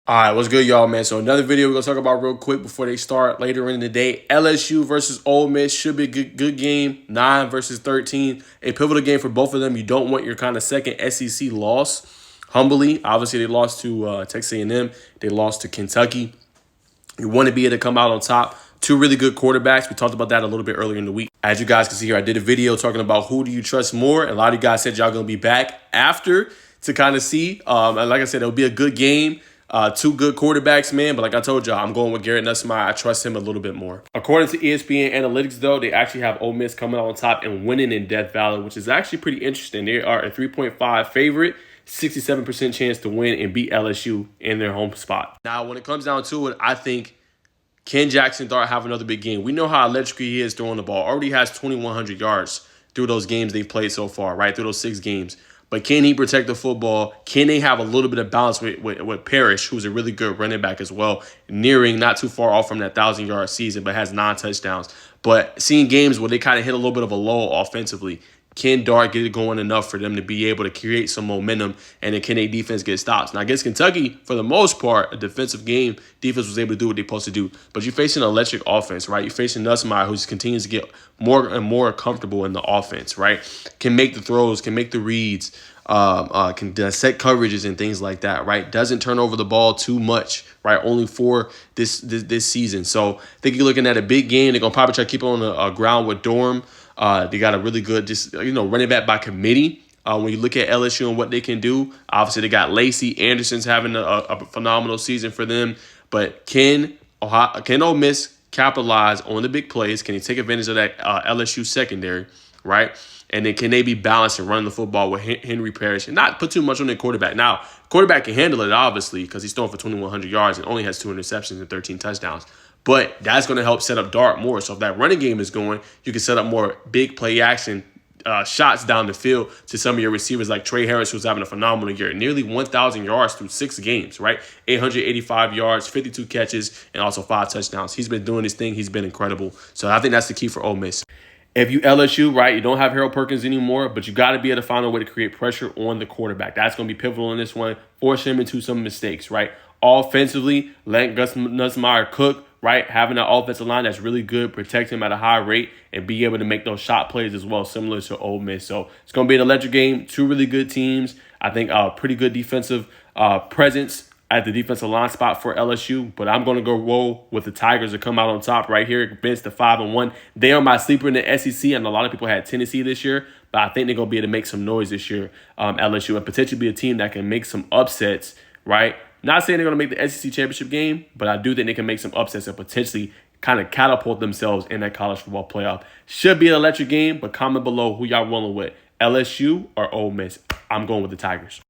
All right, what's good, y'all, man? So another video we're going to talk about real quick before they start later in the day. LSU versus Ole Miss should be a good game. 9 versus 13. A pivotal game for both of them. You don't want your kind of second SEC loss. Humbly, obviously, they lost to Texas A&M. They lost to Kentucky. You want to be able to come out on top. Two really good quarterbacks. We talked about that a little bit earlier in the week. As you guys can see here, I did a video talking about who do you trust more. And a lot of you guys said y'all going to be back after to kind of see. And like I said, it'll be a good game. Two good quarterbacks, man. But like I told y'all, I'm going with Garrett Nussmeier. I trust him a little bit more. According to ESPN Analytics, though, they actually have Ole Miss coming out on top and winning in Death Valley, which is actually pretty interesting. They are a 3.5 favorite. 67% chance to win and beat LSU in their home spot. Now, when it comes down to it, I think can Jackson Dart have another big game? We know how electric he is throwing the ball. Already has 2,100 yards through those games they've played so far, right? Through those 6 games. But can he protect the football? Can they have a little bit of balance with Parrish, who's a really good running back as well, nearing not too far off from that 1,000-yard season, but has 9 touchdowns. But seeing games where they kind of hit a little bit of a lull offensively, can Dart get it going enough for them to be able to create some momentum, and then can their defense get stops? Now, against Kentucky, for the most part, a defensive game, defense was able to do what they're supposed to do. But you're facing an electric offense, right? You're facing Nussmeier, who continues to get more and more comfortable in the offense, right? Can make the throws, can make the reads, can set coverages and things like that, right? Doesn't turn over the ball too much, right? Only for this season. So I think you're looking at a big game. They're going to probably try to keep it on the ground with Dorm. They got a really good, running back by committee. When you look at LSU and what they can do, obviously they got Lacey. Anderson's having a phenomenal season for them. But can Ole Miss capitalize on the big plays? Can he take advantage of that LSU secondary, right? And then can they be balanced and running the football with Henry Parrish and not put too much on their quarterback? Now, quarterback can handle it, obviously, because he's throwing for 2,100 yards and only has 2 interceptions and 13 touchdowns. But that's going to help set up Dart more. So if that running game is going, you can set up more big play action shots down the field to some of your receivers like Trey Harris, who's having a phenomenal year. Nearly 1,000 yards through 6 games, right? 885 yards, 52 catches, and also 5 touchdowns. He's been doing his thing. He's been incredible. So I think that's the key for Ole Miss. If you LSU, right, you don't have Harold Perkins anymore, but you got to be able to find a way to create pressure on the quarterback. That's going to be pivotal in this one. Force him into some mistakes, right? Offensively, let Gus Nussmeier cook, right? Having an offensive line that's really good, protect him at a high rate, and be able to make those shot plays as well, similar to Ole Miss. So it's going to be an electric game. 2 really good teams. I think pretty good defensive presence at the defensive line spot for LSU, but I'm going to go roll with the Tigers to come out on top right here against the 5-1. They are my sleeper in the SEC. I know a lot of people had Tennessee this year, but I think they're going to be able to make some noise this year, LSU, and potentially be a team that can make some upsets, right? Not saying they're going to make the SEC championship game, but I do think they can make some upsets and potentially kind of catapult themselves in that college football playoff. Should be an electric game, but comment below who y'all rolling with, LSU or Ole Miss. I'm going with the Tigers.